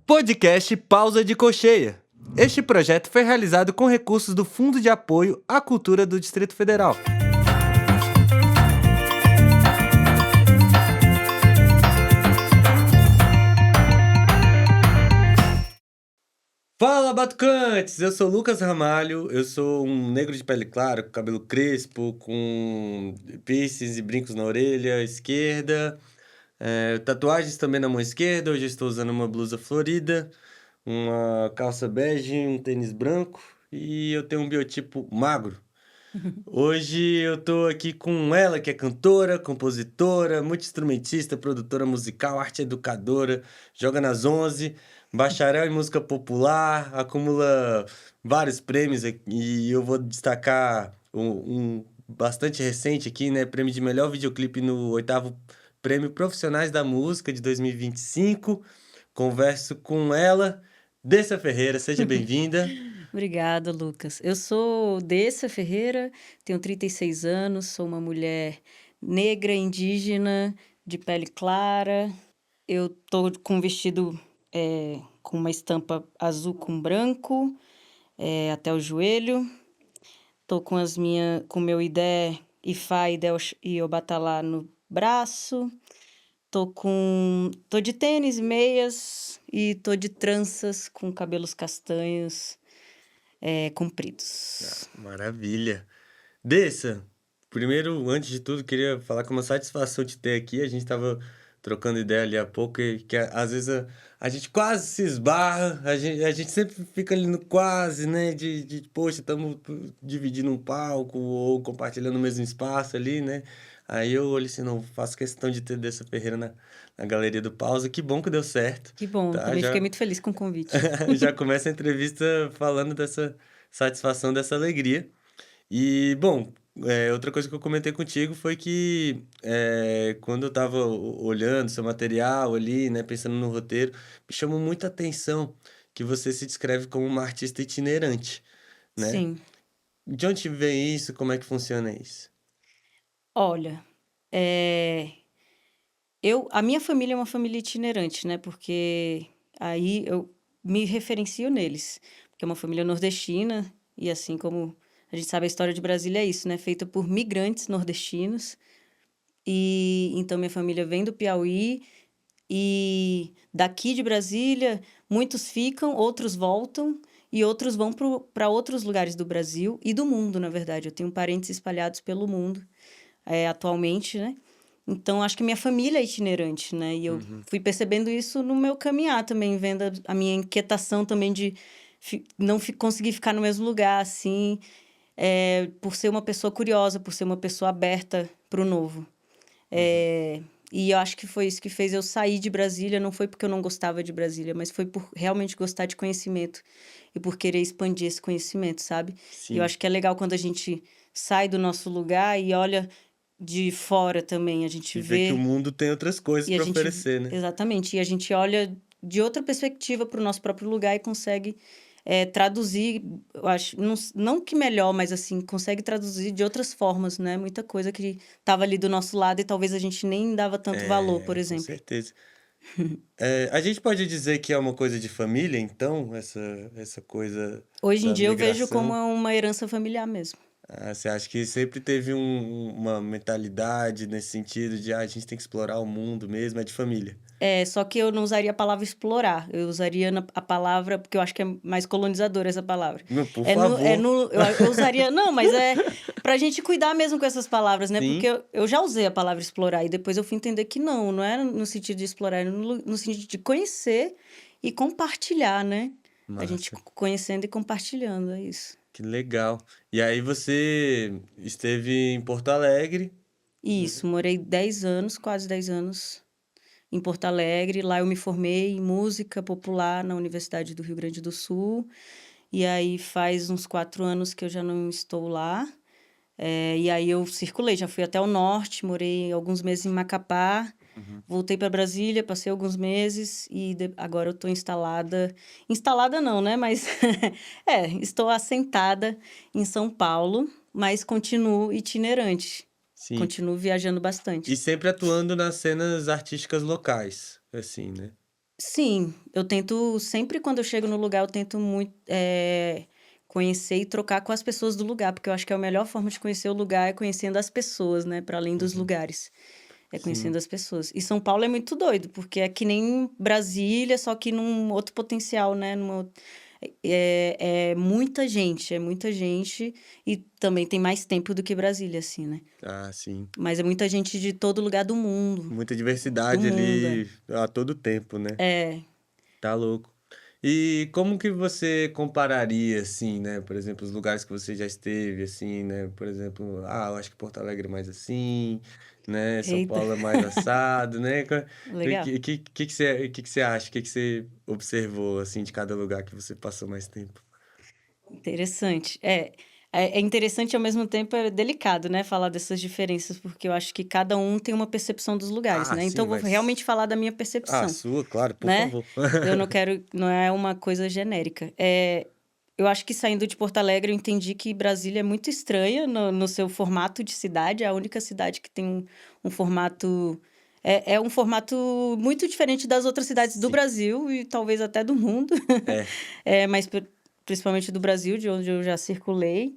Podcast Pausa de Cocheia. Este projeto foi realizado com recursos do Fundo de Apoio à Cultura do Distrito Federal. Fala, Batucantes! Eu sou Lucas Ramalho, eu sou um negro de pele clara, com cabelo crespo, com piercings e brincos na orelha esquerda, tatuagens também na mão esquerda. Hoje eu estou usando uma blusa florida, uma calça bege, um tênis branco e eu tenho um biotipo magro. Hoje eu tô aqui com ela, que é cantora, compositora, multi-instrumentista, produtora musical, arte educadora, joga nas 11, bacharel em música popular, acumula vários prêmios aqui, e eu vou destacar um bastante recente aqui, né? Prêmio de melhor videoclipe no 8º Prêmio Profissionais da Música de 2025. Converso com ela, Dessa Ferreira, seja bem-vinda. Obrigada, Lucas. Eu sou Dessa Ferreira, tenho 36 anos, sou uma mulher negra, indígena, de pele clara. Eu tô com um vestido com uma estampa azul com branco, até o joelho. Tô com com meu Idé, Ifá, Idé e Obatalá no braço. Tô de tênis, meias e tô de tranças com cabelos castanhos compridos. Maravilha. Dessa, primeiro, antes de tudo, queria falar que é uma satisfação te ter aqui. A gente estava trocando ideia ali há pouco e que às vezes a gente quase se esbarra, a gente sempre fica ali no quase, né? Poxa, estamos dividindo um palco ou compartilhando o mesmo espaço ali, né? Aí eu olhei assim, não, faço questão de ter Dessa Ferreira na Galeria do Pausa. Que bom que deu certo, Que bom, tá? também fiquei Já, muito feliz com o convite. já começa a entrevista falando dessa satisfação, dessa alegria. E, bom, outra coisa que eu comentei contigo foi que quando eu tava olhando seu material ali, né, pensando no roteiro, me chamou muita atenção que você se descreve como uma artista itinerante, né? Sim, De onde vem isso? Como é que funciona isso? olha, a minha família é uma família itinerante, né? Porque aí eu me referencio neles, porque é uma família nordestina e assim como a gente sabe a história de Brasília é isso, né? Feita por migrantes nordestinos e então minha família vem do Piauí e daqui de Brasília muitos ficam, outros voltam e outros vão para outros lugares do Brasil e do mundo, na verdade. Eu tenho parentes espalhados pelo mundo atualmente, né? Então, acho que minha família é itinerante, né? E eu fui percebendo isso no meu caminhar também, vendo a minha inquietação também de não conseguir ficar no mesmo lugar, assim, por ser uma pessoa curiosa, por ser uma pessoa aberta para o novo. E eu acho que foi isso que fez eu sair de Brasília. Não foi porque eu não gostava de Brasília, mas foi por realmente gostar de conhecimento e por querer expandir esse conhecimento, sabe? E eu Sim. acho que é legal quando a gente sai do nosso lugar e olha de fora também. A gente E ver que o vê mundo tem outras coisas e a para gente... oferecer, né? Exatamente. E a gente olha de outra perspectiva para o nosso próprio lugar e consegue traduzir, eu acho, não que melhor, mas assim, consegue traduzir de outras formas, né? Muita coisa que estava ali do nosso lado e talvez a gente nem dava tanto valor, por Com exemplo. certeza. A gente pode dizer que é uma coisa de família, então, essa coisa Hoje em da dia eu vejo como migração. uma herança familiar mesmo. Ah, você acha que sempre teve uma mentalidade nesse sentido de a gente tem que explorar o mundo mesmo, é de família? Só que eu não usaria a palavra explorar, eu usaria a palavra, porque eu acho que é mais colonizadora essa palavra. Não, por favor. Eu usaria, não, mas é pra gente cuidar mesmo com essas palavras, né? Porque Sim, eu já usei a palavra explorar e depois eu fui entender que não é no sentido de explorar, é no sentido de conhecer e compartilhar, né? A gente massa, conhecendo e compartilhando, é isso. que legal. E aí você esteve em Porto Alegre, né? Isso, morei 10 anos, quase 10 anos em Porto Alegre. Lá eu me formei em música popular na Universidade do Rio Grande do Sul. E aí faz uns 4 anos que eu já não estou lá. E aí eu circulei, já fui até o norte, morei alguns meses em Macapá, Uhum. voltei para Brasília, passei alguns meses e agora eu estou instalada. Instalada não, né? Mas estou assentada em São Paulo, mas continuo itinerante. Sim. Continuo viajando E bastante. sempre atuando nas cenas artísticas locais, assim, né? Sim, eu tento sempre quando eu chego no lugar, eu tento muito, conhecer e trocar com as pessoas do lugar, porque eu acho que a melhor forma de conhecer o lugar é conhecendo as pessoas, né, para além dos Uhum. lugares, é Sim. conhecendo as pessoas. E São Paulo é muito doido, porque é que nem Brasília, só que num outro potencial, né, é é muita gente e também tem mais tempo do que Brasília, assim, né. Ah, sim. Mas é muita gente de todo lugar Muita do diversidade mundo, é. ali a todo tempo, né? É, Tá louco. E como que você compararia, assim, né? Por exemplo, os lugares que você já esteve, assim, né? Por exemplo, eu acho que Porto Alegre é mais assim, né? São eita, Paulo é mais assado, né? O legal. que você acha? O que você observou, assim, de cada lugar que você passou mais tempo? Interessante. É interessante e ao mesmo tempo é delicado, né, falar dessas diferenças, porque eu acho que cada um tem uma percepção dos lugares, Ah, né, então sim, eu vou realmente mas... falar da minha Ah, percepção, sua, claro, por né. favor. Eu não quero não é uma coisa genérica. Eu acho que saindo de Porto Alegre eu entendi que Brasília é muito estranha no seu formato de cidade, é a única cidade que tem um formato é um formato muito diferente das outras cidades do Sim, Brasil e talvez até do mundo. é. Mas principalmente do Brasil, de onde eu já circulei.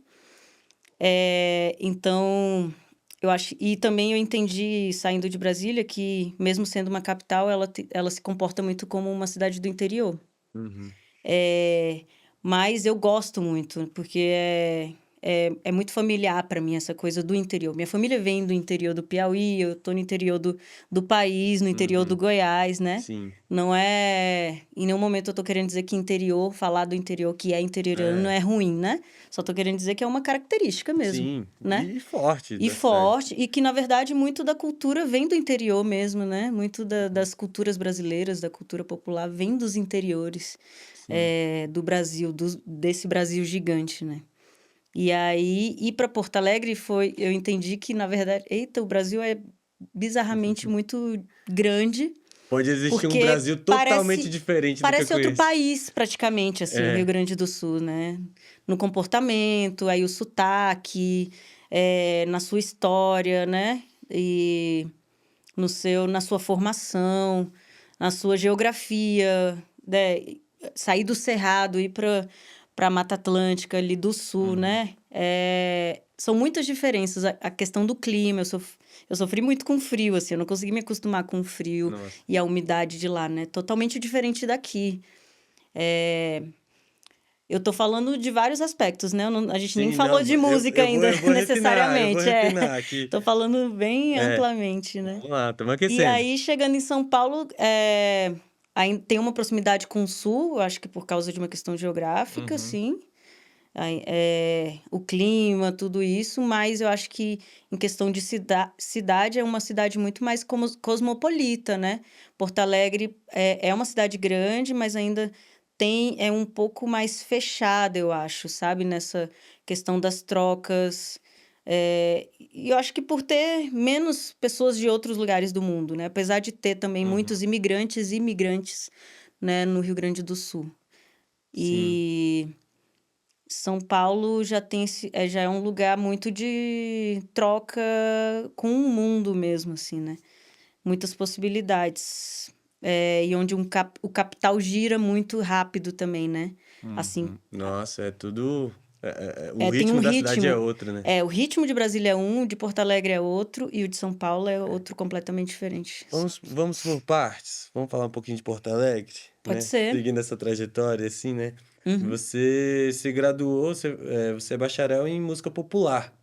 Então, eu acho e também eu entendi, saindo de Brasília, que mesmo sendo uma capital, ela se comporta muito como uma cidade do interior. Uhum. Eh, mas eu gosto muito, porque é muito familiar para mim essa coisa do interior. Minha família vem do interior do Piauí, eu tô no interior do país, no interior do Uhum. Goiás, né. Sim. Não é em nenhum momento eu tô querendo dizer que interior falar do interior que é interiorano É. é ruim, né. Só tô querendo dizer que é uma característica mesmo, Sim, né. e forte E da cidade. forte, e que na verdade muito da cultura vem do interior mesmo, né, muito Uhum. das culturas brasileiras, da cultura popular vem dos interiores, Sim. do Brasil, desse Brasil gigante, né. E aí, ir para Porto Alegre eu entendi que na verdade eita, o Brasil é bizarramente muito grande, Pode existir um porque Brasil totalmente diferente do que eu parece outro conheço. país praticamente, assim, o Rio É. Grande do Sul, né. No comportamento, aí o sotaque, na sua história, né, e na sua formação, na sua geografia, né, sair do Cerrado, ir pra Mata Atlântica ali do sul, Uhum. né, são muitas diferenças. A questão do clima, eu sofri muito com frio, assim, eu não consegui me acostumar com o frio Nossa. e a umidade de lá, né, totalmente diferente daqui. Eh, eu tô falando de vários aspectos, né, eu não a gente nem Sim, falou não, de música ainda eu vou necessariamente. refinar aqui. Tô falando bem É, amplamente, né. vamos lá, estamos E aquecendo. aí, chegando em São Paulo, tem uma proximidade com o sul, eu acho que por causa de uma questão geográfica, Uhum, sim. O clima, tudo isso, mas eu acho que em questão de cidade, é uma cidade muito mais cosmopolita, né. Porto Alegre é uma cidade grande, mas ainda é um pouco mais fechada, eu acho, sabe, nessa questão das trocas. E eu acho que por ter menos pessoas de outros lugares do mundo, né, apesar de ter também uhum. muitos imigrantes e imigrantes, né, no Rio Grande do Sul. Sim. E São Paulo já é um lugar muito de troca com o mundo mesmo, assim, né. Muitas possibilidades. E onde o capital gira muito rápido também, né. Assim, Uhum. Nossa, é tudo o tem um ritmo da cidade é ritmo. outro, né. O ritmo de Brasília é um, o de Porto Alegre é outro e o de São Paulo é outro completamente diferente. Vamos por partes, vamos falar um pouquinho de Porto Alegre, Pode né, ser. seguindo essa trajetória, assim, né. Uhum. Você se graduou, você é bacharel em música popular,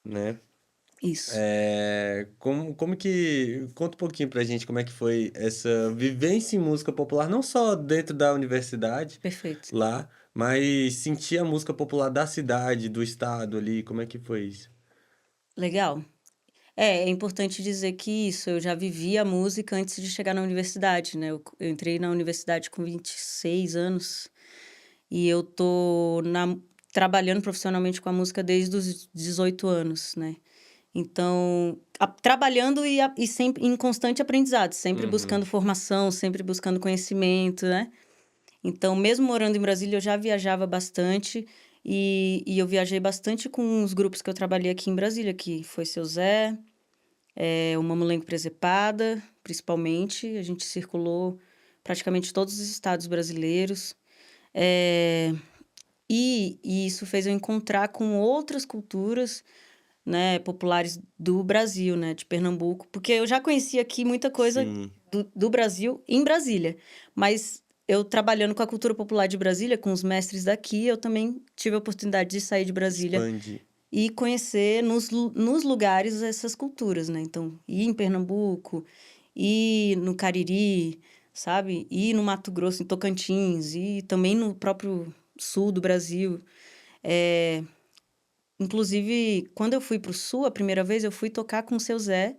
né. Isso. Como que conta um pouquinho pra gente como é que foi essa vivência em música popular, não só dentro da universidade, Perfeito. lá, mas sentir a música popular da cidade, do estado ali, como é que foi isso? Legal. É importante dizer que isso, eu já vivia a música antes de chegar na universidade, né, eu entrei na universidade com 26 anos, e eu tô trabalhando profissionalmente com a música desde os 18 anos, né. Então, trabalhando e sempre em constante aprendizado, sempre Uhum, buscando formação, sempre buscando conhecimento, né. Então, mesmo morando em Brasília, eu já viajava bastante, e eu viajei bastante com os grupos que eu trabalhei aqui em Brasília, que foi Seu Zé, o Mamulengo Presepada, principalmente, a gente circulou praticamente todos os estados brasileiros. Eh, e isso fez eu encontrar com outras culturas, né, populares do Brasil, né, de Pernambuco, porque eu já conhecia aqui muita coisa Sim, do Brasil em Brasília, mas eu trabalhando com a cultura popular de Brasília, com os mestres daqui, eu também tive a oportunidade de sair de Brasília expande. e conhecer nos lugares essas culturas, né? Então, ir em Pernambuco, ir no Cariri, sabe? Ir no Mato Grosso, em Tocantins, e também no próprio sul do Brasil. É, inclusive, quando eu fui para o sul, a primeira vez, eu fui tocar com o Seu Zé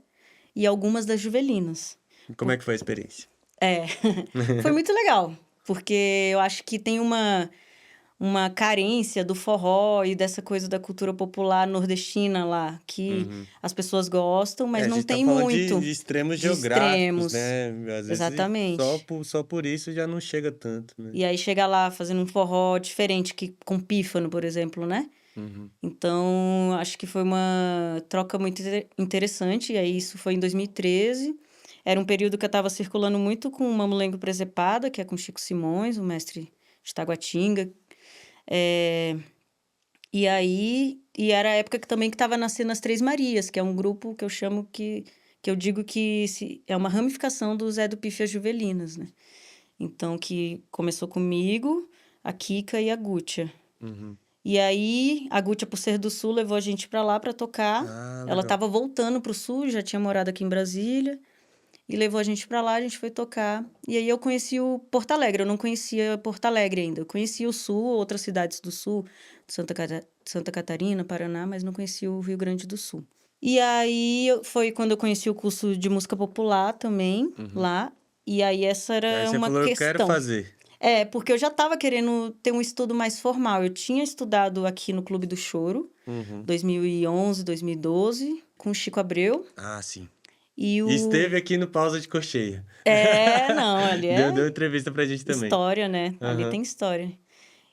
e algumas das Juvelinas. Como é que foi a experiência? É, foi muito legal, porque eu acho que tem uma carência do forró e dessa coisa da cultura popular nordestina lá, que Uhum. as pessoas gostam, É, mas a não gente tá tem falando muito de extremos de geográficos, extremos. né? Às vezes Exatamente. só por isso já não chega tanto, né? E aí chega lá fazendo um forró diferente, que com pífano, por exemplo, né? Uhum. Então, acho que foi uma troca muito interessante. E aí, isso foi em 2013. Era um período que eu estava circulando muito com o Mamulengo Presepada, que é com Chico Simões, o mestre de Taguatinga. É, e aí, e era a época que também que estava nascendo as Três Marias, que é um grupo que eu chamo que eu digo que é uma ramificação do Zé do Pife e as Juvelinas, né? Então, que começou comigo, a Kika e a Gútia. Uhum. E aí, a Gútia, por ser do Sul, levou a gente pra lá pra tocar. Ah, Ela legal. tava voltando pro Sul, já tinha morado aqui em Brasília. E levou a gente pra lá, a gente foi tocar. E aí eu conheci o Porto Alegre. Eu não conhecia Porto Alegre ainda. Eu conhecia o Sul, outras cidades do Sul, Santa Catarina, Paraná, mas não conhecia o Rio Grande do Sul. E aí foi quando eu conheci o curso de música popular também, Uhum. lá. E aí essa Aí era você uma falou, eu quero questão. fazer. É, porque eu já estava querendo ter um estudo mais formal. Eu tinha estudado aqui no Clube do Choro, Uhum. 2011, 2012, com o Chico Abreu. Ah, sim. E E o. esteve aqui no Pausa de Cocheia. É, não, ali Deu é entrevista pra gente também. história, né? Ali Aham. tem história.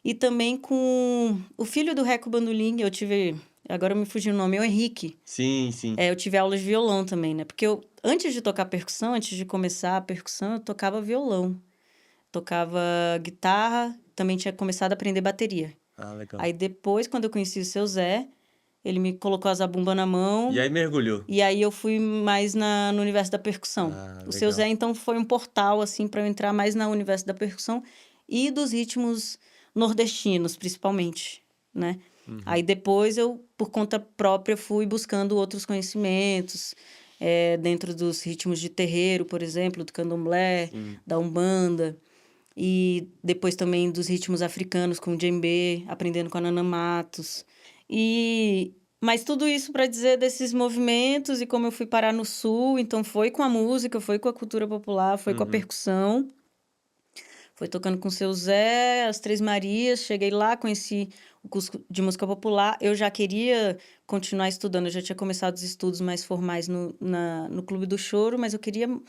E também com o filho do Reco Bandolim, eu tive. Agora me fugiu o nome, é o Henrique. Sim, sim. É, eu tive aulas de violão também, né? Porque eu, antes de tocar percussão, antes de começar a percussão, eu tocava violão. Tocava guitarra, também tinha começado a aprender bateria. Ah, legal. Aí depois, quando eu conheci o Seu Zé, ele me colocou a zabumba na E mão, aí mergulhou. e aí eu fui mais no universo da percussão. Ah, O Seu Zé, legal. então, foi um portal, assim, para eu entrar mais no universo da percussão e dos ritmos nordestinos, principalmente, né? Uhum. Aí depois eu, por conta própria, fui buscando outros conhecimentos, dentro dos ritmos de terreiro, por exemplo, do candomblé, Sim. da umbanda. E depois também dos ritmos africanos, com o djembe, aprendendo com a Nana Matos. Mas tudo isso para dizer desses movimentos e como eu fui parar no Sul. Então, foi com a música, foi com a cultura popular, foi com a Uhum. percussão. Foi tocando com o Seu Zé, as Três Marias. Cheguei lá, conheci o curso de música popular. Eu já queria continuar estudando, eu já tinha começado os estudos mais formais no Clube do Choro, mas eu queria me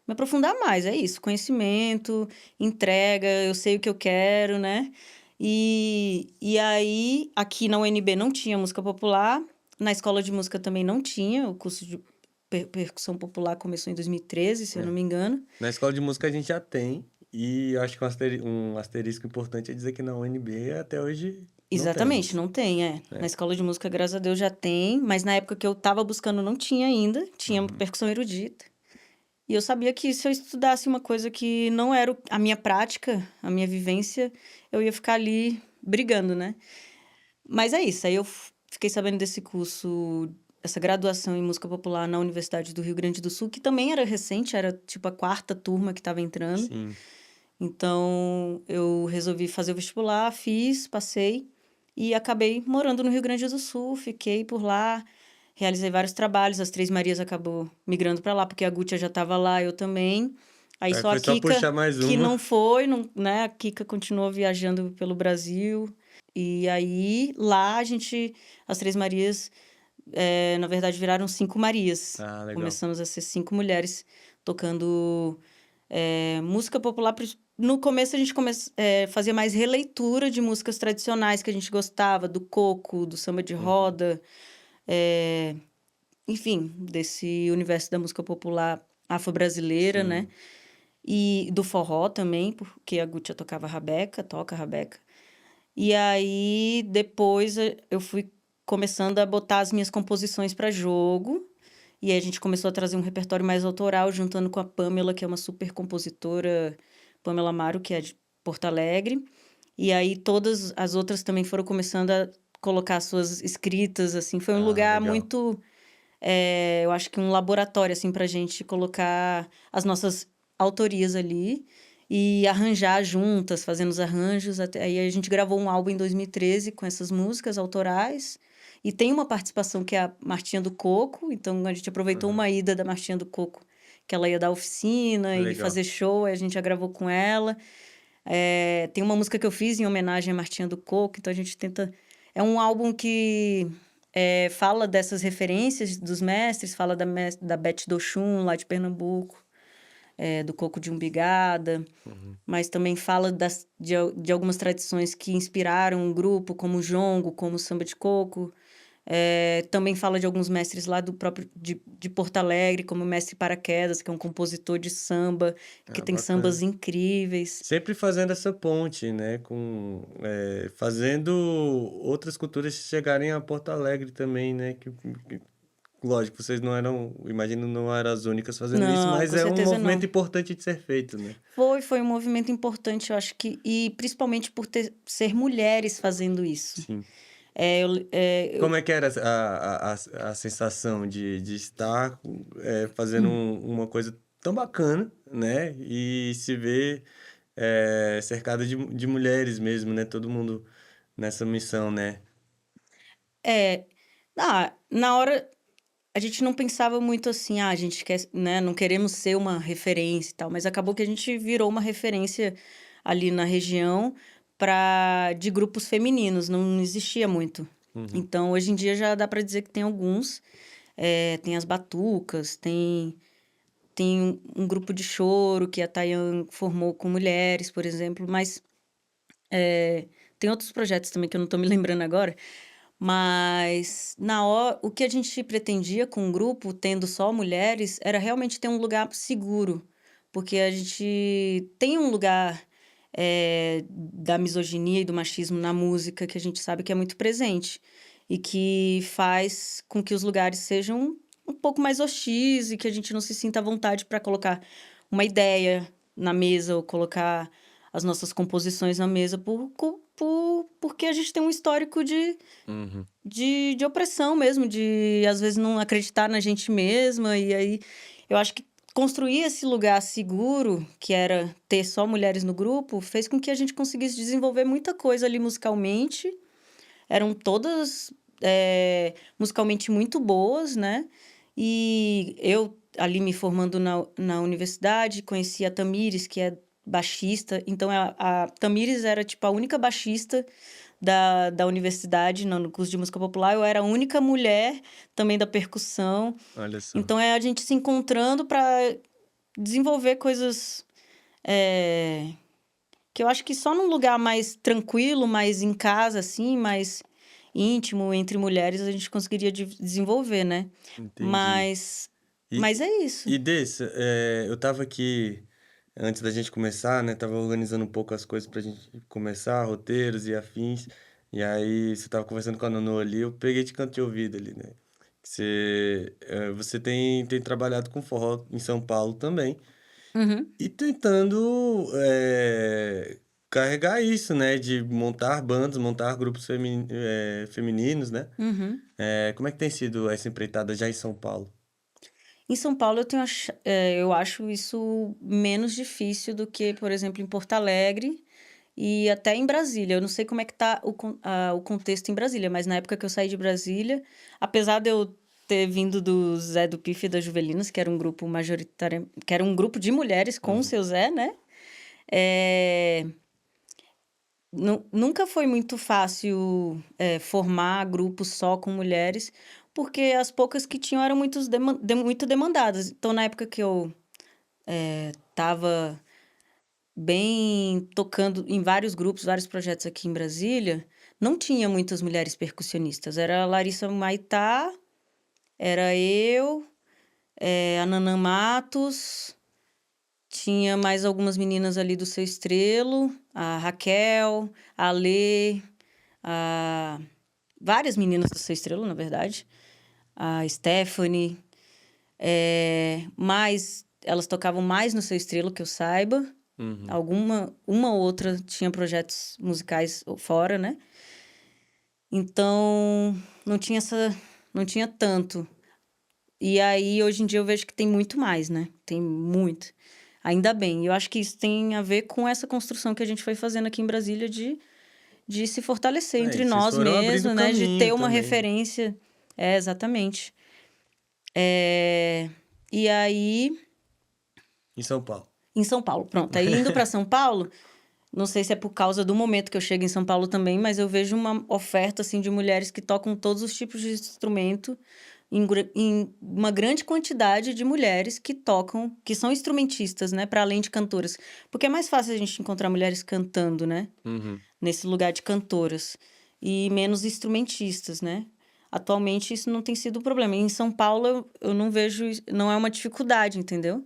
aprofundar mais. É isso, conhecimento, entrega, eu sei o que eu quero, né? E aí, aqui na UNB não tinha música popular, na escola de música também não tinha, o curso de percussão popular começou em 2013, se eu não É. me engano. Na escola de música a gente já tem. E eu acho que um asterisco importante é dizer que na UNB até hoje não Exatamente, temos. não tem, é. Na Né? escola de música, graças a Deus, já tem, mas na época que eu tava buscando não tinha ainda, tinha Uhum. percussão erudita. E eu sabia que se eu estudasse uma coisa que não era a minha prática, a minha vivência, eu ia ficar ali brigando, né? Mas é isso, aí eu fiquei sabendo desse curso, essa graduação em música popular na Universidade do Rio Grande do Sul, que também era recente, era tipo a quarta turma que estava entrando. Sim. Então, eu resolvi fazer o vestibular, fiz, passei e acabei morando no Rio Grande do Sul, fiquei por lá, realizei vários trabalhos, as Três Marias acabou migrando para lá, porque a Gútia já estava lá, eu também. Aí Aí só a foi só Kika, puxar mais que uma. não foi, não, né? A Kika continuou viajando pelo Brasil. E aí, lá a gente, as Três Marias, na verdade, viraram Cinco Marias. Ah, legal. Começamos a ser cinco mulheres tocando música popular. No começo a gente fazia mais releitura de músicas tradicionais que a gente gostava, do coco, do samba de Uhum. roda, enfim, desse universo da música popular afro-brasileira, né? Sim. e do forró também, porque a Gutia tocava rabeca, toca rabeca. E aí, depois, eu fui começando a botar as minhas composições para jogo. E aí a gente começou a trazer um repertório mais autoral, juntando com a Pamela, que é uma super compositora, Pamela Amaro, que é de Porto Alegre. E aí todas as outras também foram começando a colocar suas escritas, assim. Foi um Ah, lugar legal. muito, eu acho que um laboratório, assim, pra gente colocar as nossas autorias ali e arranjar juntas, fazendo os arranjos. Até aí a gente gravou um álbum em 2013 com essas músicas autorais. E tem uma participação que é a Martinha do Coco, então a gente aproveitou Aham. uma ida da Martinha do Coco, que ela ia dar oficina e Legal. fazer show, aí a gente já gravou com ela. Tem uma música que eu fiz em homenagem à Martinha do Coco, então a gente tenta. É um álbum que fala dessas referências dos mestres, fala da Beth Dochun, lá de Pernambuco, do Coco de Umbigada, Uhum. mas também fala de algumas tradições que inspiraram o grupo, como o jongo, como o samba de coco. Também fala de alguns mestres lá do próprio de Porto Alegre, como o mestre Paraquedas, que é um compositor de samba, que Ah, tem sambas bacana. incríveis. Sempre fazendo essa ponte, né, fazendo outras culturas chegarem a Porto Alegre também, né, lógico, vocês não eram, imagino, não eram as únicas fazendo isso, Não, mas com é um certeza movimento não. importante de ser feito, né? Foi um movimento importante, eu acho que, e principalmente por ser mulheres fazendo isso. Sim. Eu Como é que era a sensação de estar fazendo uma coisa tão bacana, né? E se ver cercado de mulheres mesmo, né? Todo mundo nessa missão, né? é, na hora a gente não pensava muito assim, a gente quer, né, não queremos ser uma referência e tal, mas acabou que a gente virou uma referência ali na região de grupos femininos, não existia muito. Uhum. Então, hoje em dia já dá para dizer que tem alguns, tem as batucas, tem um grupo de choro que a Tayan formou com mulheres, por exemplo, mas tem outros projetos também que eu não tô me lembrando agora, mas na hora, o que a gente pretendia com o grupo, tendo só mulheres, era realmente ter um lugar seguro, porque a gente tem um lugar da misoginia e do machismo na música que a gente sabe que é muito presente e que faz com que os lugares sejam um pouco mais hostis e que a gente não se sinta à vontade para colocar uma ideia na mesa ou colocar as nossas composições na mesa porque a gente tem um histórico Uhum. de opressão mesmo, de às vezes não acreditar na gente mesma. E aí eu acho que construir esse lugar seguro, que era ter só mulheres no grupo, fez com que a gente conseguisse desenvolver muita coisa ali musicalmente. Eram todas musicalmente muito boas, né? E eu, ali me formando na universidade, conheci a Tamires, que é baixista. Então, a Tamires era, tipo, a única baixista da universidade, no curso de música popular. Eu era a única mulher também da percussão. Olha só. Então, é a gente se encontrando para desenvolver coisas que eu acho que só num lugar mais tranquilo, mais em casa, assim, mais íntimo, entre mulheres, a gente conseguiria desenvolver, né? Entendi. Mas, E, mas é isso. e desse, eu tava aqui, antes da gente começar, né? Tava organizando um pouco as coisas pra gente começar, roteiros e afins. E aí, você tava conversando com a Nonô ali, eu peguei de canto de ouvido ali, né? Você tem trabalhado com forró em São Paulo também. Uhum, E tentando carregar isso, né? De montar bandas, montar grupos femininos, né? uhum. Como é que tem sido essa empreitada já em São Paulo? Em São Paulo, eu acho isso menos difícil do que, por exemplo, em Porto Alegre e até em Brasília. Eu não sei como é que tá o contexto em Brasília, mas na época que eu saí de Brasília, apesar de eu ter vindo do Zé do Pife e das Juvelinas, que era um grupo majoritário, que era um grupo de mulheres com o Uhum. seu Zé, né? É, nunca foi muito fácil formar grupos só com mulheres, porque as poucas que tinham eram muito demandadas. Então, na época que eu estava bem tocando em vários grupos, vários projetos aqui em Brasília, não tinha muitas mulheres percussionistas. Era a Larissa Maitá, era eu, a Nanã Matos, tinha mais algumas meninas ali do Seu Estrelo, a Raquel, a Lê, a... várias meninas do Seu Estrelo, na verdade. A Stephanie. Mas elas tocavam mais no Seu Estrelo, que eu saiba. Uhum. Uma ou outra tinha projetos musicais fora, né? Então, não tinha tanto. E aí, hoje em dia, eu vejo que tem muito mais, né? Tem muito. Ainda bem. E eu acho que isso tem a ver com essa construção que a gente foi fazendo aqui em Brasília de se fortalecer E entre vocês nós foram abrindo mesmos, né? De caminho ter uma também, né? referência. É, exatamente. E aí, Em São Paulo. em São Paulo, pronto. Aí, indo para São Paulo, não sei se é por causa do momento que eu chego em São Paulo também, mas eu vejo uma oferta, assim, de mulheres que tocam todos os tipos de instrumento, em uma grande quantidade de mulheres que tocam, que são instrumentistas, né? Para além de cantoras. Porque é mais fácil a gente encontrar mulheres cantando, né? Uhum. Nesse lugar de cantoras. E menos instrumentistas, né? Atualmente isso não tem sido um problema. Em São Paulo eu não vejo, não é uma dificuldade, entendeu?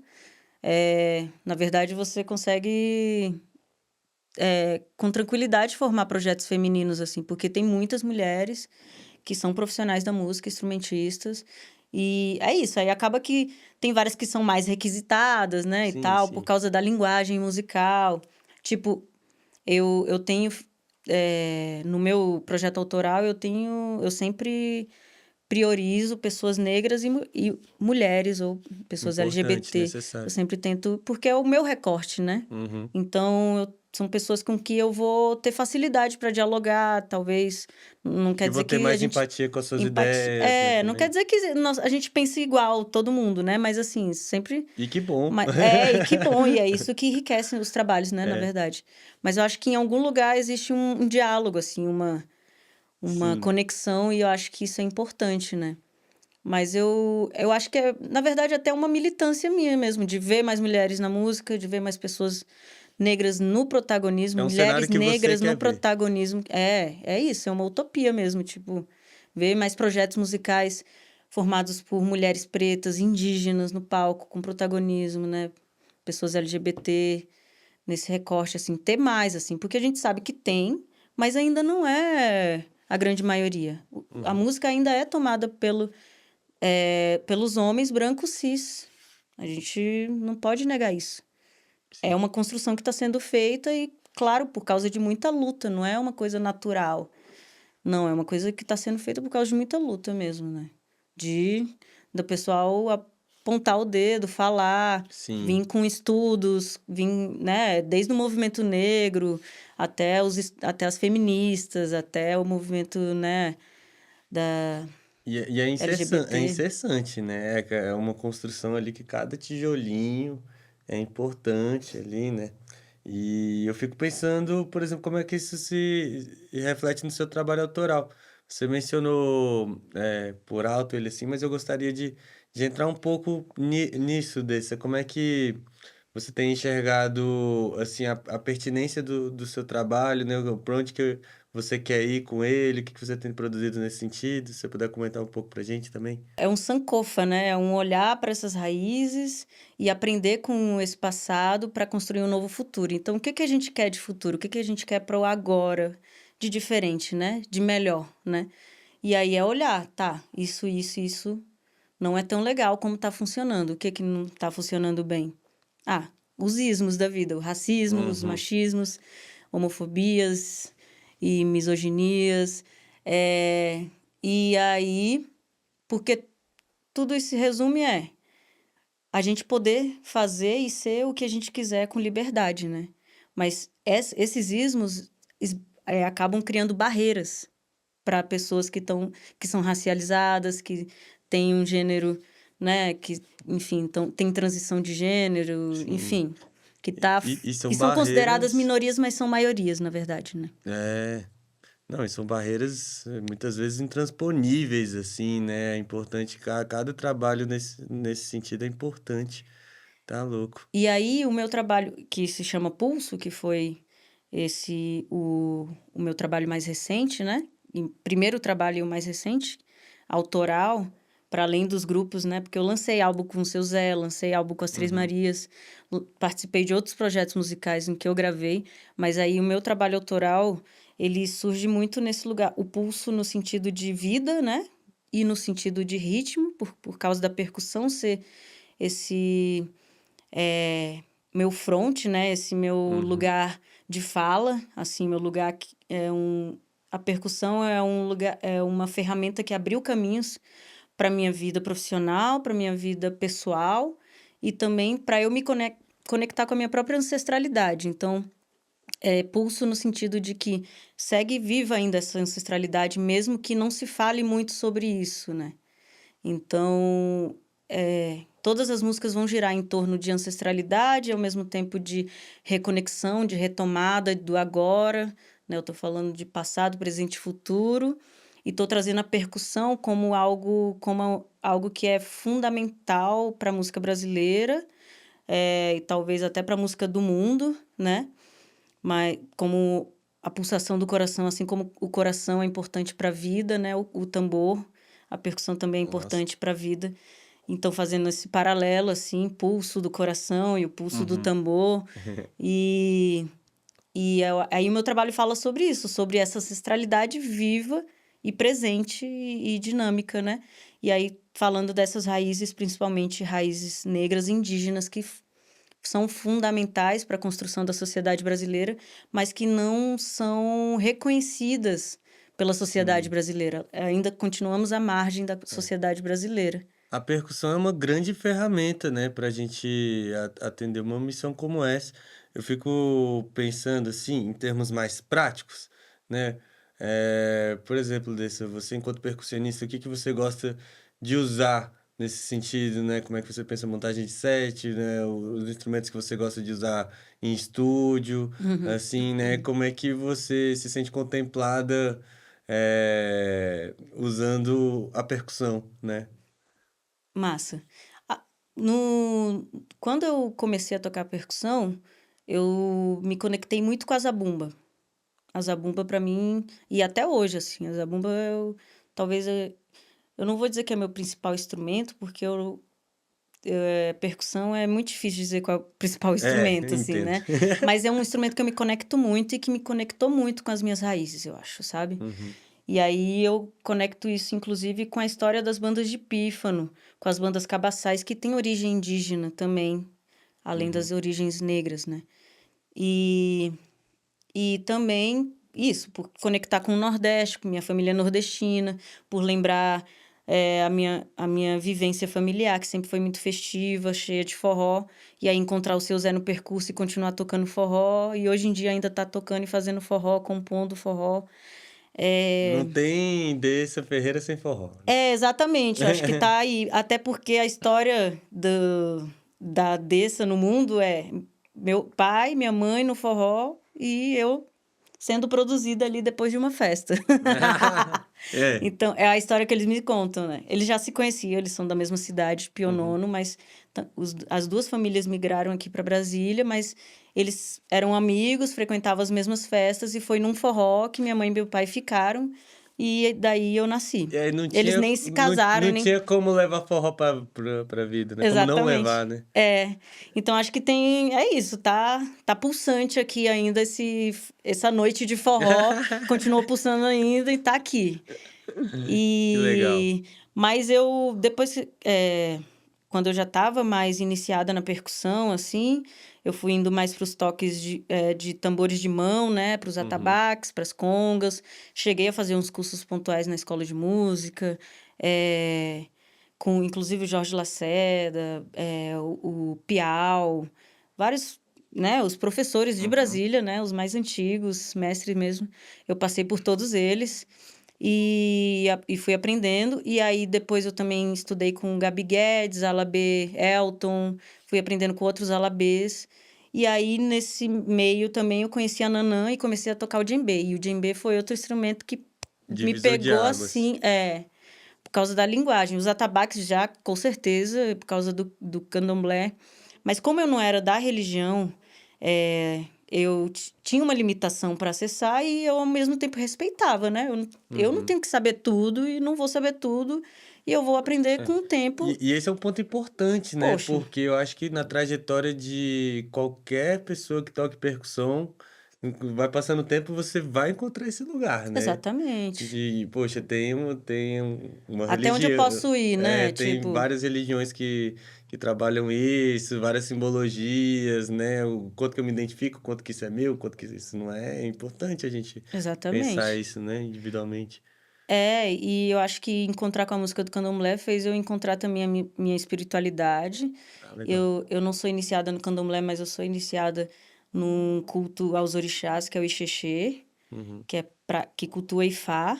Na verdade, você consegue com tranquilidade formar projetos femininos, assim, porque tem muitas mulheres que são profissionais da música, instrumentistas, e é isso. Aí acaba que tem várias que são mais requisitadas, né, e Sim, tal, por sim. causa da linguagem musical. Tipo, eu tenho, no meu projeto autoral, eu sempre priorizo pessoas negras e mulheres ou pessoas Importante, LGBT. Eu necessário. sempre tento, porque é o meu recorte, né? Uhum. Então, são pessoas com que eu vou ter facilidade para dialogar, talvez. Não quer Que vou dizer ter que a mais gente empatia com as suas ideias, né, não quer também. dizer que a gente pense igual, todo mundo, né? Mas assim, sempre. E que bom. E que bom, e é isso que enriquece os trabalhos, né? Na É, verdade. Mas eu acho que em algum lugar existe um diálogo, assim, uma sim. conexão, e eu acho que isso é importante, né? Mas eu acho que é, na verdade, até uma militância minha mesmo, de ver mais mulheres na música, de ver mais pessoas negras no protagonismo, É um mulheres cenário que você negras no quer ver. protagonismo. É isso, é uma utopia mesmo, tipo, ver mais projetos musicais formados por mulheres pretas, indígenas no palco, com protagonismo, né? Pessoas LGBT, nesse recorte, assim, ter mais, assim, porque a gente sabe que tem, mas ainda não é a grande maioria. A Uhum. música ainda é tomada pelos homens brancos cis. A gente não pode negar isso. É Sim. uma construção que está sendo feita e, claro, por causa de muita luta, não é uma coisa natural. Não, é uma coisa que está sendo feita por causa de muita luta mesmo, né? Do pessoal apontar o dedo, falar, Sim. vir com estudos, vir, né, desde o movimento negro até as feministas, até o movimento, né, da E é LGBT. incessante, né? É uma construção ali que cada tijolinho é importante ali, né? E eu fico pensando, por exemplo, como é que isso se reflete no seu trabalho autoral. Você mencionou por alto ele assim, mas eu gostaria de entrar um pouco nisso desse. Como é que você tem enxergado assim a pertinência do seu trabalho, né? Para onde que você quer ir com ele? O que que você tem produzido nesse sentido? Se você puder comentar um pouco pra gente também. É um sankofa, né? É um olhar para essas raízes e aprender com esse passado para construir um novo futuro. Então, o que que a gente quer de futuro? O que que a gente quer para o agora de diferente, né? De melhor, né? E aí é olhar, tá? Isso não é tão legal como está funcionando. O que que não está funcionando bem? Ah, os ismos da vida, o racismo, os Uhum. machismos, homofobias e misoginias. E aí, porque tudo isso se resume a gente poder fazer e ser o que a gente quiser com liberdade, né? Mas esses ismos acabam criando barreiras para pessoas que são racializadas, que têm um gênero, né? Que, enfim, tem transição de gênero, Sim. enfim, E que são são consideradas barreiras. minorias, mas são maiorias, na verdade, né? É. Não, e são barreiras muitas vezes intransponíveis, assim, né? É importante, cada trabalho nesse sentido é importante. Tá louco. E aí, o meu trabalho, que se chama Pulso, que foi o meu trabalho mais recente, né? E primeiro trabalho e o mais recente, autoral, para além dos grupos, né? Porque eu lancei álbum com o Seu Zé, lancei álbum com as Três Marias, participei de outros projetos musicais em que eu gravei, mas aí o meu trabalho autoral, ele surge muito nesse lugar. O pulso no sentido de vida, né? E no sentido de ritmo, por causa da percussão ser esse meu front, né? Esse meu lugar de fala, assim, meu lugar a percussão é um lugar, é uma ferramenta que abriu caminhos para minha vida profissional, para minha vida pessoal e também para eu me conectar com a minha própria ancestralidade. Então, pulso no sentido de que segue viva ainda essa ancestralidade, mesmo que não se fale muito sobre isso, né? Então, todas as músicas vão girar em torno de ancestralidade, ao mesmo tempo de reconexão, de retomada do agora, né? Eu tô falando de passado, presente e futuro, e tô trazendo a percussão como algo que é fundamental para a música brasileira, e talvez até para a música do mundo, né? Mas como a pulsação do coração, assim como o coração é importante para a vida, né? O tambor, a percussão também é Nossa. importante para a vida. Então, fazendo esse paralelo, assim, pulso do coração e o pulso do tambor. E, aí o meu trabalho fala sobre isso, sobre essa ancestralidade viva e presente e dinâmica, né? E aí, falando dessas raízes, principalmente raízes negras e indígenas, que são fundamentais para a construção da sociedade brasileira, mas que não são reconhecidas pela sociedade Sim. brasileira. Ainda continuamos à margem da sociedade brasileira. A percussão é uma grande ferramenta, né, para a gente atender uma missão como essa. Eu fico pensando, assim, em termos mais práticos, né? Por exemplo, você enquanto percussionista, o que que você gosta de usar nesse sentido, né? Como é que você pensa em montagem de set, né? Os instrumentos que você gosta de usar em estúdio, Uhum. assim, né? Como é que você se sente contemplada, usando a percussão, né? Massa. Ah, no... Quando eu comecei a tocar percussão, eu me conectei muito com a zabumba. A zabumba, para mim, e até hoje, assim, a zabumba talvez eu não vou dizer que é meu principal instrumento, porque percussão é muito difícil dizer qual é o principal instrumento, assim, Entendo. né? Mas é um instrumento que eu me conecto muito e que me conectou muito com as minhas raízes, eu acho, sabe? Uhum, E aí eu conecto isso, inclusive, com a história das bandas de pífano, com as bandas cabaçais, que têm origem indígena também, além das uhum. origens negras, né? E, e também isso, por conectar com o Nordeste, com minha família nordestina, por lembrar a minha vivência familiar, que sempre foi muito festiva, cheia de forró. E aí encontrar o Seu Zé no percurso e continuar tocando forró. E hoje em dia ainda tá tocando e fazendo forró, compondo forró. Não É, tem Deissa Ferreira sem forró, né? exatamente. Eu acho que tá aí. Até porque a história da Dessa no mundo é meu pai, minha mãe no forró e eu sendo produzida ali depois de uma festa. É. Então, é a história que eles me contam, né? Eles já se conheciam, eles são da mesma cidade, Uhum. Pionono, mas as duas famílias migraram aqui para Brasília, mas eles eram amigos, frequentavam as mesmas festas e foi num forró que minha mãe e meu pai ficaram e daí eu nasci. E aí Eles nem se casaram, não nem... tinha como levar forró pra vida, né? Como não Exatamente. levar, né? É. Então, acho que tem... É isso, tá pulsante aqui ainda essa noite de forró. Continuou pulsando ainda e tá aqui. Que legal. Mas eu, depois, quando eu já estava mais iniciada na percussão, assim, eu fui indo mais para os toques de tambores de mão, né? Para os Uhum. atabaques, para as congas. Cheguei a fazer uns cursos pontuais na escola de música, com inclusive o Jorge Lacerda, o Piau, vários, né? Os professores de Uhum. Brasília, né? Os mais antigos, mestres mesmo. Eu passei por todos eles. E fui aprendendo. E aí, depois eu também estudei com Gabi Guedes, Alabê, Elton. Fui aprendendo com outros Alabês. E aí, nesse meio também, eu conheci a Nanã e comecei a tocar o djembe. E o djembe foi outro instrumento que me Divisor de pegou águas. assim, por causa da linguagem. Os atabaques já, com certeza, por causa do candomblé. Mas como eu não era da religião, eu tinha uma limitação para acessar e eu, ao mesmo tempo, respeitava, né? Eu não Uhum. tenho que saber tudo e não vou saber tudo. e eu vou aprender É. com o tempo. E esse é um ponto importante, né? Poxa, Porque eu acho que na trajetória de qualquer pessoa que toque percussão, vai passando o tempo, você vai encontrar esse lugar, né? exatamente. De, poxa, uma Até onde eu religião. posso ir, né? Tem Tipo, várias religiões que trabalham isso, várias simbologias, né? O quanto que eu me identifico, o quanto que isso é meu, o quanto que isso não é. É importante a gente pensar exatamente. isso, né? Individualmente. É, e eu acho que encontrar com a música do candomblé fez eu encontrar também a minha espiritualidade. Ah, legal. Eu não sou iniciada no candomblé, mas eu sou iniciada num culto aos orixás, que é o Ixexê, Uhum. que cultua Ifá.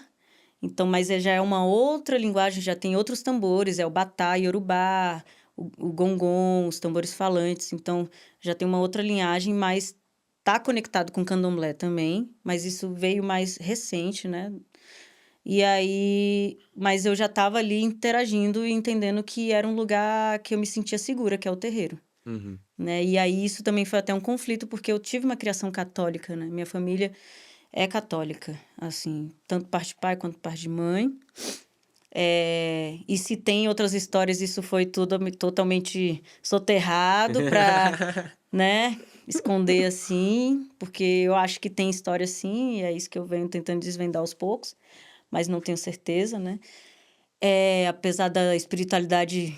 Então, mas já é uma outra linguagem, já tem outros tambores, é o batá, iorubá, o gongon, os tambores falantes. Então, já tem uma outra linhagem, mas tá conectado com o candomblé também, mas isso veio mais recente, né? E aí, mas eu já estava ali interagindo e entendendo que era um lugar que eu me sentia segura, que é o terreiro, Uhum. né? E aí isso também foi até um conflito, porque eu tive uma criação católica, né? Minha família é católica, assim, tanto parte de pai quanto parte de mãe. E se tem outras histórias, isso foi tudo totalmente soterrado para, né, esconder assim, porque eu acho que tem história sim, e é isso que eu venho tentando desvendar aos poucos, mas não tenho certeza, né? Apesar da espiritualidade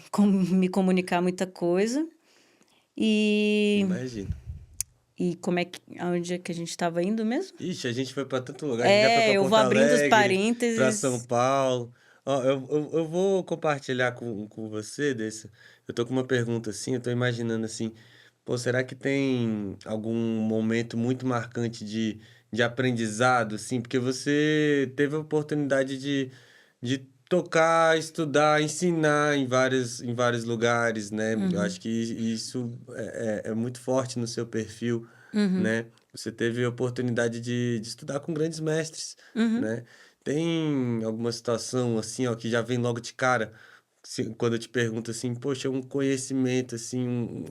me comunicar muita coisa. E, Imagino. e como é que, aonde é que a gente estava indo mesmo? Ixi, a gente foi pra tanto lugar. A gente já foi pra Eu vou Porto abrindo os Alegre, pra São parênteses. Paulo. Ó, eu vou compartilhar com você desse. Eu tô com uma pergunta assim, eu tô imaginando assim, pô, será que tem algum momento muito marcante de aprendizado, assim? Porque você teve a oportunidade de tocar, estudar, ensinar em vários lugares, né? Eu Uhum, acho que isso é muito forte no seu perfil, uhum, né? Você teve a oportunidade de estudar com grandes mestres, uhum. né? Tem alguma situação assim, ó, que já vem logo de cara, quando eu te pergunto assim, poxa, um conhecimento assim,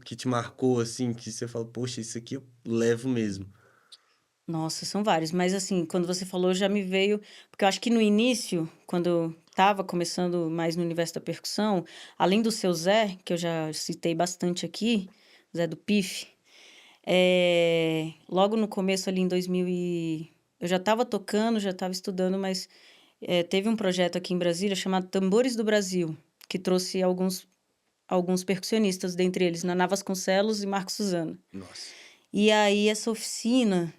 que te marcou assim, que você fala, poxa, isso aqui eu levo mesmo. Nossa, são vários, mas assim, quando você falou, já me veio. Porque eu acho que no início, quando eu estava começando mais no universo da percussão, além do seu Zé, que eu já citei bastante aqui, Zé do Pif, logo no começo ali em 2000 eu já estava tocando, já estava estudando, mas teve um projeto aqui em Brasília chamado Tambores do Brasil, que trouxe alguns percussionistas, dentre eles Naná Vasconcelos e Marcos Suzano. Nossa. E aí essa oficina,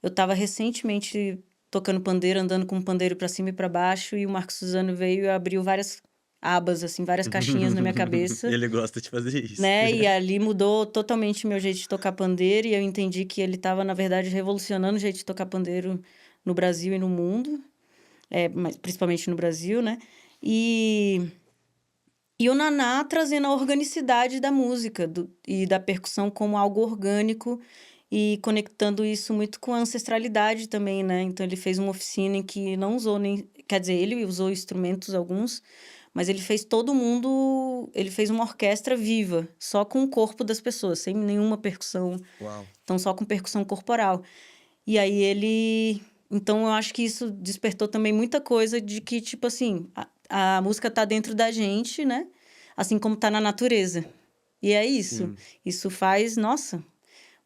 eu estava recentemente tocando pandeiro, andando com o pandeiro para cima e para baixo, e o Marcos Suzano veio e abriu várias abas, assim, várias caixinhas na minha cabeça, Ele gosta de fazer isso. né? E ali mudou totalmente meu jeito de tocar pandeiro, e eu entendi que ele estava, na verdade, revolucionando o jeito de tocar pandeiro no Brasil e no mundo, mas principalmente no Brasil, né? E, e o Naná trazendo a organicidade da música e da percussão como algo orgânico e conectando isso muito com a ancestralidade também, né? Então ele fez uma oficina em que não usou nem. Quer dizer, ele usou instrumentos alguns, mas ele fez todo mundo. Ele fez uma orquestra viva, só com o corpo das pessoas, sem nenhuma percussão. Uau. Então, só com percussão corporal. E aí ele. Então, eu acho que isso despertou também muita coisa de que, tipo assim, a música tá dentro da gente, né? Assim como tá na natureza. E é isso. Sim. Isso faz, nossa,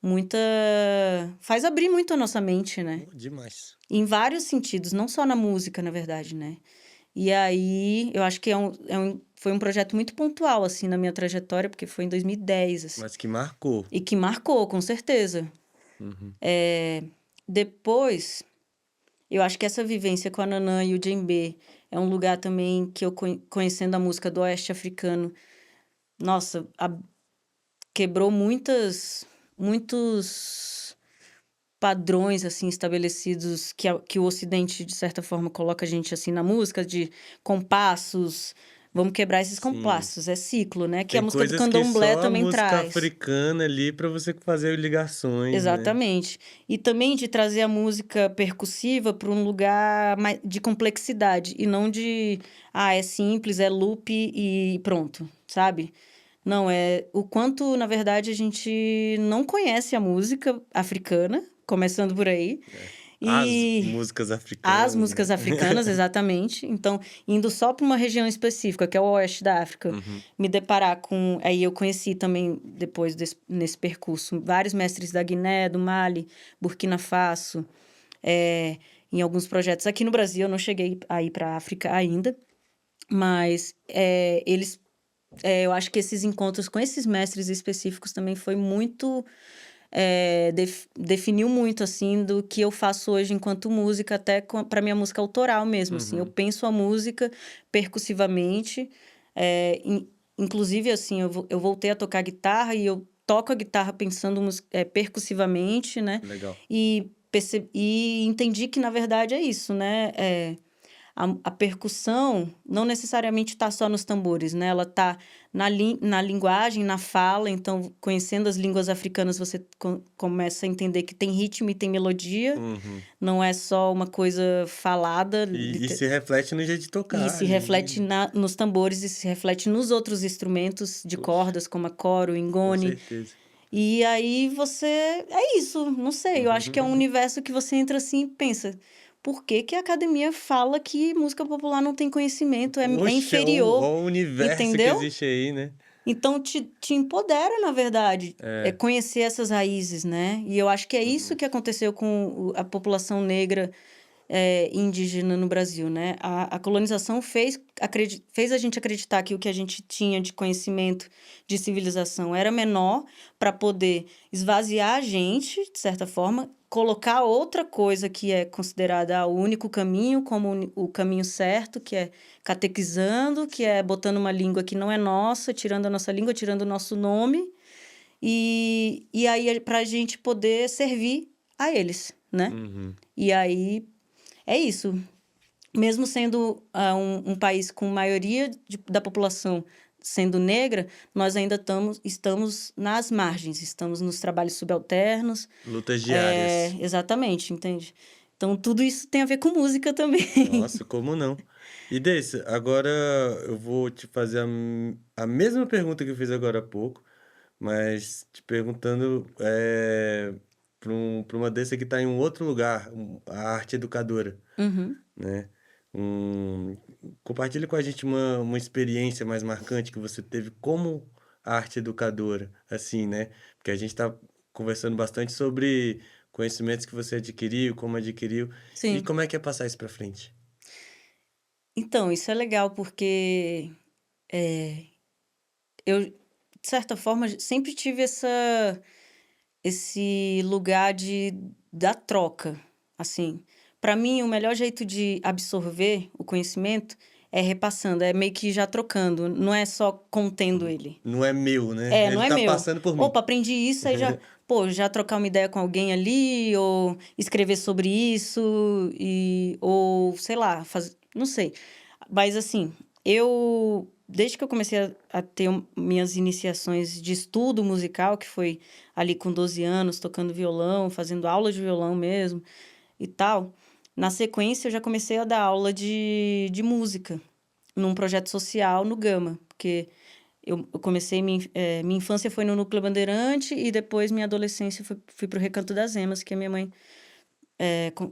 muita. Faz abrir muito a nossa mente, né? Pô, demais. Em vários sentidos, não só na música, na verdade, né? E aí, eu acho que foi um projeto muito pontual, assim, na minha trajetória, porque foi em 2010, assim. Mas que marcou. E que marcou, com certeza. Uhum. Depois, eu acho que essa vivência com a Nanã e o djembe é um lugar também que eu, conhecendo a música do Oeste Africano, nossa, quebrou muitos padrões, assim, estabelecidos que o Ocidente, de certa forma, coloca a gente, assim, na música, de compassos. Vamos quebrar esses Sim. compassos, é ciclo, né? Que a Tem música do coisas que candomblé só a também música traz. africana ali pra você fazer ligações, né? Exatamente. E também de trazer a música percussiva para um lugar de complexidade e não de, é simples, é loop e pronto, sabe? Não, é o quanto, na verdade, a gente não conhece a música africana, começando por aí, É. As E músicas as africanas, né? músicas africanas, exatamente. Então, indo só para uma região específica, que é o oeste da África, Uhum. me deparar com. Aí eu conheci também, depois nesse percurso, vários mestres da Guiné, do Mali, Burkina Faso, em alguns projetos. Aqui no Brasil, eu não cheguei a ir para a África ainda, mas eu acho que esses encontros com esses mestres específicos também foi muito definiu muito, assim, do que eu faço hoje enquanto música, até para minha música autoral mesmo, assim. Eu Uhum. penso a música percussivamente, inclusive, assim, eu voltei a tocar guitarra e eu toco a guitarra pensando percussivamente, né? Legal. E entendi que, na verdade, é isso, né? A percussão não necessariamente está só nos tambores, né? Ela está na linguagem, na fala. Então, conhecendo as línguas africanas, você começa a entender que tem ritmo e tem melodia. Uhum. Não é só uma coisa falada. E se reflete no jeito de E tocar se ali, reflete né? nos tambores e se reflete nos outros instrumentos de Poxa, cordas, como a coro, o com engone. certeza. E aí é isso, não sei, eu acho que é um universo que você entra assim e pensa, por que que a academia fala que música popular não tem conhecimento, é Poxa, inferior, ó o universo que entendeu? existe aí, né? Então te empodera, na verdade, É. conhecer essas raízes, né? E eu acho que é isso Uhum. que aconteceu com a população negra indígena no Brasil, né? A colonização fez a gente acreditar que o que a gente tinha de conhecimento de civilização era menor para poder esvaziar a gente, de certa forma, colocar outra coisa que é considerada o único caminho como o caminho certo, que é catequizando, que é botando uma língua que não é nossa, tirando a nossa língua, tirando o nosso nome, e aí para a gente poder servir a eles, né? Uhum. E aí é isso. Mesmo sendo um país com maioria da população sendo negra, nós ainda estamos nas margens, estamos nos trabalhos subalternos. Lutas diárias. Exatamente, entende? Então, tudo isso tem a ver com música também. Nossa, como não? E desse, agora eu vou te fazer a mesma pergunta que eu fiz agora há pouco, mas te perguntando para uma dessa que está em um outro lugar, a arte educadora, Uhum. né? Um, compartilhe com a gente uma experiência mais marcante que você teve como arte educadora, assim, né? Porque a gente está conversando bastante sobre conhecimentos que você adquiriu, como adquiriu, e Sim. como é que é passar isso para frente. Então, isso é legal porque eu, de certa forma, sempre tive esse lugar da troca, assim. Para mim, o melhor jeito de absorver o conhecimento é repassando, é meio que já trocando, não é só contendo ele. Não é meu, né? Ele Não é tá meu. passando por mim. Opa, aprendi isso, aí já trocar uma ideia com alguém ali, ou escrever sobre isso, ou sei lá, não sei. Mas assim, desde que eu comecei a ter minhas iniciações de estudo musical, que foi ali com 12 anos, tocando violão, fazendo aula de violão mesmo e tal, na sequência eu já comecei a dar aula de música num projeto social no Gama, porque eu comecei, minha infância foi no Núcleo Bandeirante e depois minha adolescência fui para o Recanto das Emas, que a minha mãe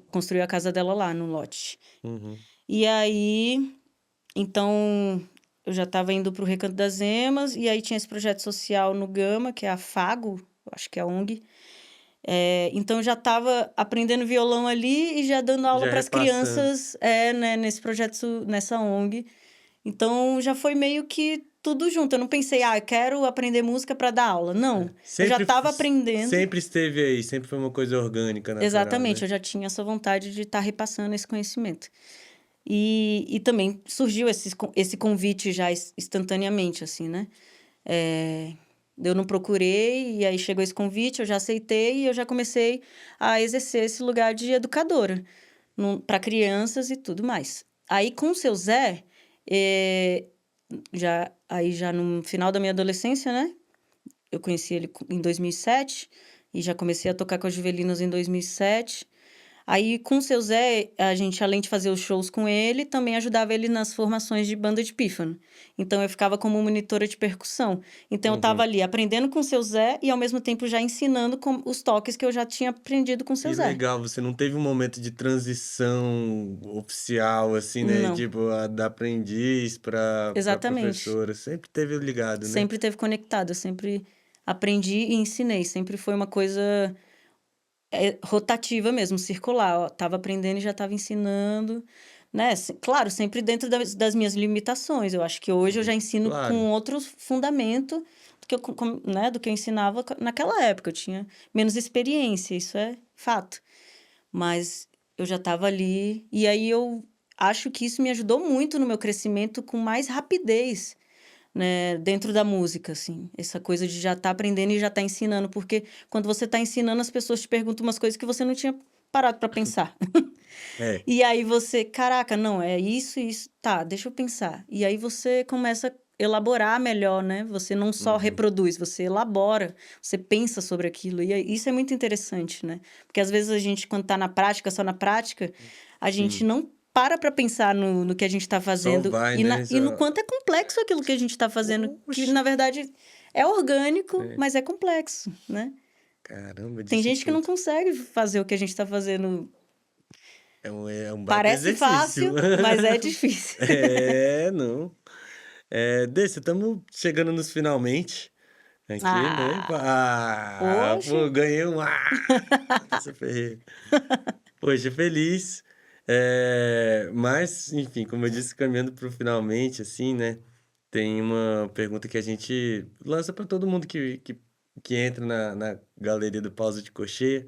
construiu a casa dela lá, no lote. Uhum. E aí, então, eu já estava indo para o Recanto das Emas, e aí tinha esse projeto social no Gama, que é a Fago, acho que é a ONG. Então, eu já estava aprendendo violão ali e já dando aula Já para as repassando. crianças né, nesse projeto, nessa ONG. Então, já foi meio que tudo junto. Eu não pensei, eu quero aprender música para dar aula. Não, eu já Sempre, estava aprendendo. sempre esteve aí, sempre foi uma coisa orgânica, natural, Exatamente, né? eu já tinha essa vontade de estar repassando esse conhecimento. E também surgiu esse convite já instantaneamente, assim, né? Eu não procurei, e aí chegou esse convite, eu já aceitei e eu já comecei a exercer esse lugar de educadora para crianças e tudo mais. Aí, com o seu Zé, já no final da minha adolescência, né? Eu conheci ele em 2007 e já comecei a tocar com as Juvelinas em 2007. Aí, com o seu Zé, a gente, além de fazer os shows com ele, também ajudava ele nas formações de banda de pífano. Então, eu ficava como monitora de percussão. Então, eu estava Uhum. ali aprendendo com o seu Zé e, ao mesmo tempo, já ensinando os toques que eu já tinha aprendido com o seu Que Zé. legal, você não teve um momento de transição oficial, assim, né? Não, Tipo, da aprendiz pra exatamente. professora. Sempre teve ligado, né? Sempre teve conectado, eu sempre aprendi e ensinei. Sempre foi uma coisa rotativa mesmo, circular. Ó, tava aprendendo e já estava ensinando, né? Claro, sempre dentro das minhas limitações. Eu acho que hoje eu já ensino Claro. com outro fundamento do que né, do que eu ensinava naquela época. Eu tinha menos experiência, isso é fato. Mas eu já estava ali. E aí eu acho que isso me ajudou muito no meu crescimento com mais rapidez, né, dentro da música, assim. Essa coisa de já estar aprendendo e já estar ensinando, porque quando você está ensinando, as pessoas te perguntam umas coisas que você não tinha parado para pensar. É. E aí você, caraca, não, é isso, isso, tá, deixa eu pensar. E aí você começa a elaborar melhor, né? Você não só Uhum. reproduz, você elabora, você pensa sobre aquilo. E isso é muito interessante, né? Porque às vezes a gente, quando tá na prática, só na prática, a gente Sim. não para pensar no que a gente está Só fazendo vai, né? e no Só... quanto é complexo aquilo que a gente está fazendo, que Oxe! na verdade é orgânico, É. mas é complexo, né? Caramba, Tem disse gente que não tudo. consegue fazer o que a gente está fazendo. É um baita Parece exercício. fácil, mas é difícil. É, não. Desse, estamos chegando nos finalmente aqui, né? Ah, poxa. Pô, ganhei um dessa Ferreira. Poxa, feliz. Mas, enfim, como eu disse, caminhando para o finalmente, assim, né? Tem uma pergunta que a gente lança para todo mundo que entra na galeria do Pausa de Cocheia,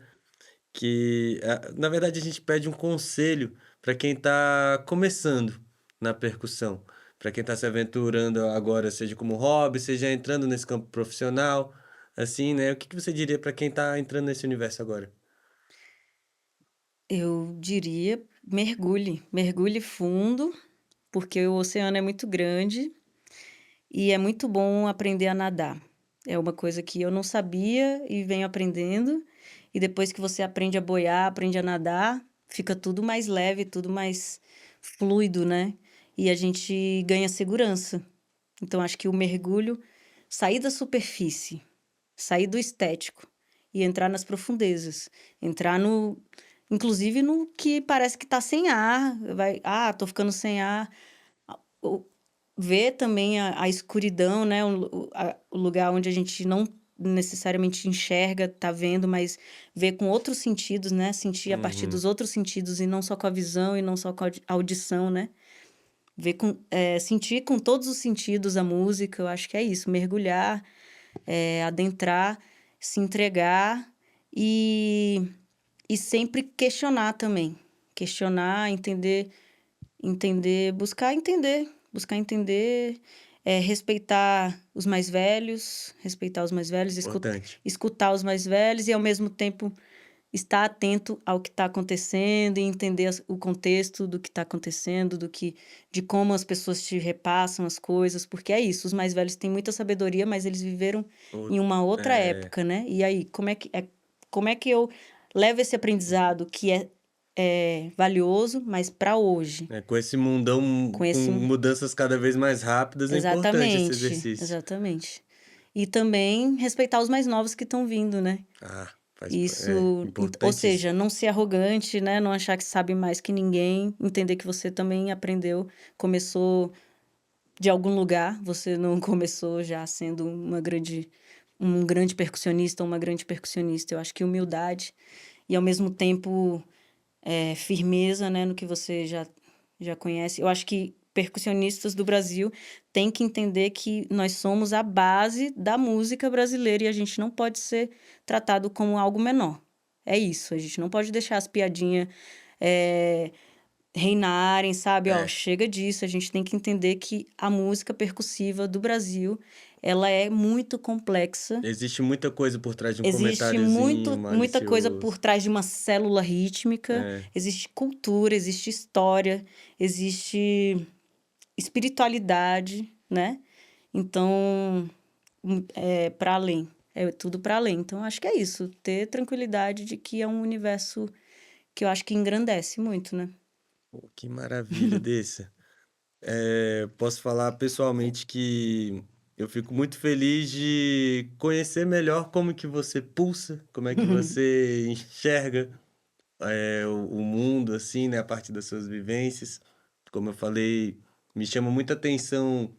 que, na verdade, a gente pede um conselho para quem está começando na percussão, para quem está se aventurando agora, seja como hobby, seja entrando nesse campo profissional, assim, né? O que que você diria para quem está entrando nesse universo agora? Eu diria mergulhe, mergulhe fundo, porque o oceano é muito grande e é muito bom aprender a nadar. É uma coisa que eu não sabia e venho aprendendo, e depois que você aprende a boiar, aprende a nadar, fica tudo mais leve, tudo mais fluido, né? E a gente ganha segurança. Então acho que o mergulho, sair da superfície, sair do estético e entrar nas profundezas, entrar no, inclusive no que parece que tá sem ar, tô ficando sem ar. O- Ver também a escuridão, né? O lugar onde a gente não necessariamente enxerga, tá vendo, mas ver com outros sentidos, né? Sentir a partir Uhum. dos outros sentidos e não só com a visão e não só com a audição, né? Sentir com todos os sentidos a música, eu acho que é isso, mergulhar, adentrar, se entregar e, e sempre questionar também. Questionar, entender, buscar entender, respeitar os mais velhos, Importante. escutar os mais velhos e ao mesmo tempo estar atento ao que está acontecendo e entender o contexto do que está acontecendo, de como as pessoas te repassam as coisas, porque é isso, os mais velhos têm muita sabedoria, mas eles viveram O- em uma outra é, época, né? E aí, como é que eu levo esse aprendizado que é valioso, mas para hoje? com esse mundão Com com esse. mudanças cada vez mais rápidas, é importante esse Exatamente, exercício. exatamente. E também respeitar os mais novos que estão vindo, né? Ou Importantíssimo. seja, não ser arrogante, né? Não achar que sabe mais que ninguém, entender que você também aprendeu, começou de algum lugar, você não começou já sendo um grande percussionista ou uma grande percussionista. Eu acho que humildade e ao mesmo tempo firmeza, né, no que você já conhece. Eu acho que percussionistas do Brasil têm que entender que nós somos a base da música brasileira e a gente não pode ser tratado como algo menor. É isso, a gente não pode deixar as piadinhas reinarem, sabe? Ó, É, chega disso, a gente tem que entender que a música percussiva do Brasil, ela é muito complexa. existe muita coisa por trás de um Existe comentáriozinho muita coisa por malicioso. trás de uma célula rítmica, É, existe cultura, existe história, existe espiritualidade, né? Então, é para além, é tudo para além. Então, acho que é isso, ter tranquilidade de que é um universo que eu acho que engrandece muito, né? Pô, que maravilha desse. Posso falar pessoalmente que eu fico muito feliz de conhecer melhor como que você pulsa, como é que você enxerga o mundo, assim, né, a partir das suas vivências. Como eu falei, me chama muita atenção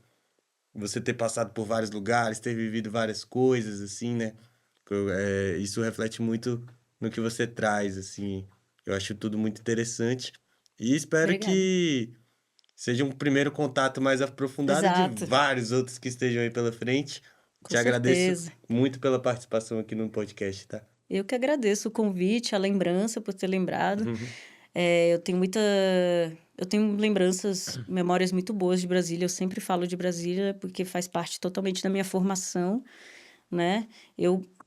você ter passado por vários lugares, ter vivido várias coisas, assim, né? Isso reflete muito no que você traz, assim. Eu acho tudo muito interessante. E espero Obrigada. que seja um primeiro contato mais aprofundado de Exato, vários outros que estejam aí pela frente. com Te agradeço certeza. muito pela participação aqui no podcast, tá? Eu que agradeço o convite, a lembrança por ter lembrado. Eu tenho eu tenho lembranças, memórias muito boas de Brasília. Eu sempre falo de Brasília porque faz parte totalmente da minha formação, né?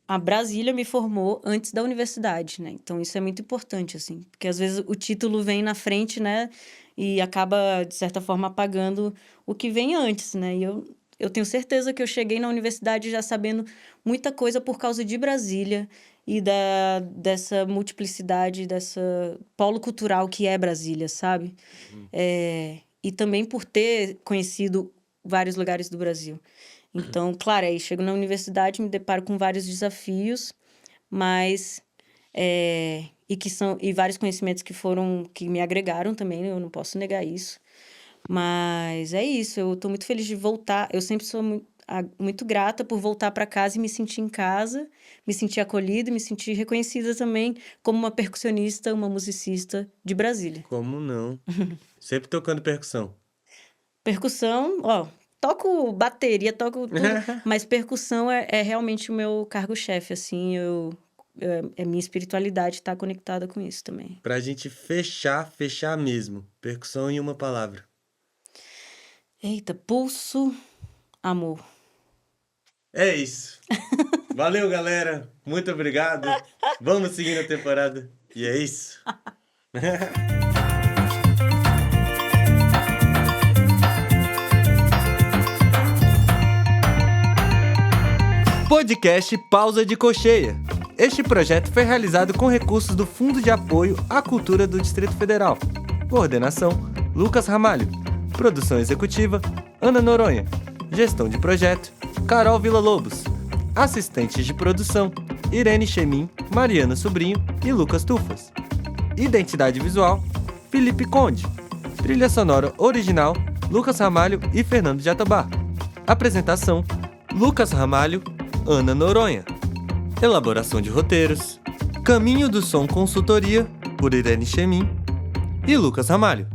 A Brasília me formou antes da universidade, né? Então isso é muito importante, assim, porque às vezes o título vem na frente, né? E acaba, de certa forma, apagando o que vem antes, né? E eu tenho certeza que eu cheguei na universidade já sabendo muita coisa por causa de Brasília e dessa multiplicidade, dessa polo cultural que é Brasília, sabe? E também por ter conhecido vários lugares do Brasil. Então, claro, aí chego na universidade, me deparo com vários desafios, mas... e vários conhecimentos que me agregaram também, eu não posso negar isso. Mas é isso, eu tô muito feliz de voltar. Eu sempre sou muito grata por voltar para casa e me sentir em casa, me sentir acolhida e me sentir reconhecida também como uma percussionista, uma musicista de Brasília. Como não? Sempre tocando percussão. Percussão, ó, toco bateria, toco tudo, mas percussão é realmente o meu cargo-chefe, assim, minha espiritualidade tá conectada com isso também. Pra gente fechar mesmo. Percussão em uma palavra. Eita, pulso, amor. É isso. Valeu, galera. Muito obrigado. Vamos seguir a temporada. E é isso. Podcast Pausa de Cocheia. Este projeto foi realizado com recursos do Fundo de Apoio à Cultura do Distrito Federal. Coordenação: Lucas Ramalho. Produção executiva: Ana Noronha. Gestão de projeto: Carol Villa-Lobos. Assistentes de produção: Irene Chemin, Mariana Sobrinho e Lucas Tufas. Identidade visual: Felipe Conde. Trilha sonora original: Lucas Ramalho e Fernando Jatobá. Apresentação: Lucas Ramalho, Ana Noronha. Elaboração de roteiros: Caminho do Som Consultoria, por Irene Chemin e Lucas Ramalho.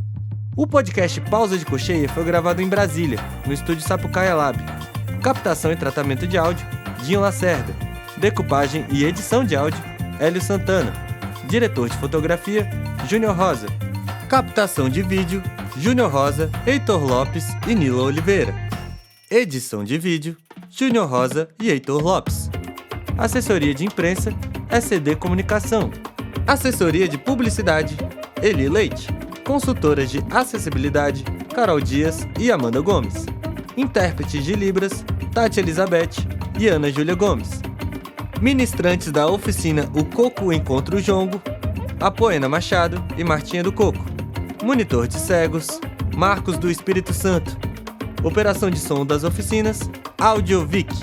O podcast Pausa de Cocheia foi gravado em Brasília, no estúdio Sapucaia Lab. Captação e tratamento de áudio: Dinho Lacerda. Decupagem e edição de áudio: Hélio Santana. Diretor de fotografia: Júnior Rosa. Captação de vídeo: Júnior Rosa, Heitor Lopes e Nila Oliveira. Edição de vídeo: Júnior Rosa e Heitor Lopes. Assessoria de imprensa: SCD Comunicação. Assessoria de publicidade: Eli Leite. Consultoras de acessibilidade: Carol Dias e Amanda Gomes. Intérpretes de Libras: Tati Elizabeth e Ana Júlia Gomes. Ministrantes da oficina O Coco Encontra o Jongo: Apoena Machado e Martinha do Coco. Monitor de cegos: Marcos do Espírito Santo. Operação de som das oficinas: Audiovic.